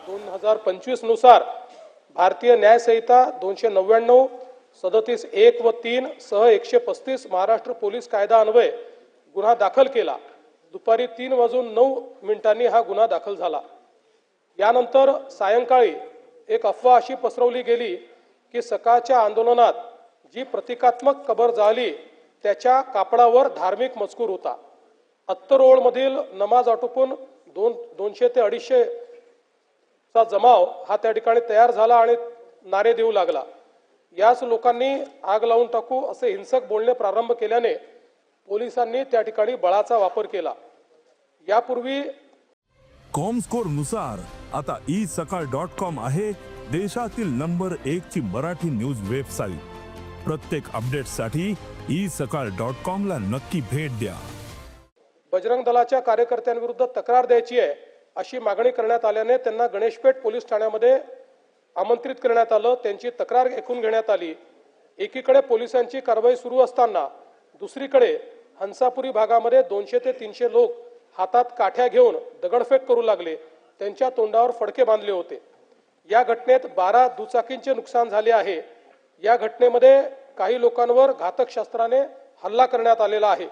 2025 नुसार भारतीय न्याय संहिता 299, 37(1) व 3 सह 135 महाराष्ट्र पोलीस कायदा अन्वये गुन्हा दाखल केला। दुपारी 3:09 हा गुन्हा दाखल झाला। यानंतर सायंकाळी एक अफवा अशी पसरवली गेली की सकाळच्या आंदोलनात जी प्रतिकात्मक कबर जाळली त्याच्या कापडावर धार्मिक मजकूर होता। अत्तरोळमधील नमाज आटोपून 200 ते 250 चा जमाव हा त्या ठिकाणी तयार झाला आणि नारे देऊ लागला। याच लोकांनी आग लावून टाकू असे हिंसक बोलणे प्रारंभ केल्याने पोलिसांनी त्या ठिकाणी बळाचा वापर केला। यापूर्वी कॉमस्कोर नुसार आता isakal.com आहे देशातील नंबर 1 ची मराठी न्यूज वेबसाईट। प्रत्येक अपडेटसाठी isakal.com ला नक्की भेट द्या। बजरंग दलाच्या कार्यकर्त्यांविरुद्ध तक्रार द्यायची आहे अशी मागणी करण्यात आल्याने त्यांना गणेशपेठ पोलीस ठाण्यामध्ये आमंत्रित करण्यात आलं। त्यांची तक्रार ऐकून घेण्यात आली। एकीकडे पोलिसांची कारवाई सुरू असताना दुसरीकडे हंसापुरी भागामध्ये 200 ते 300 लोक हातात काठ्या घेऊन दगडफेक करू लागले। त्यांच्या तोंडावर फडके बांधले होते। या घटनेत 12 दुचाकींचे नुकसान झाले आहे। या घटनेमध्ये काही लोकांवर घातक शस्त्राने हल्ला करण्यात आलेला आहे।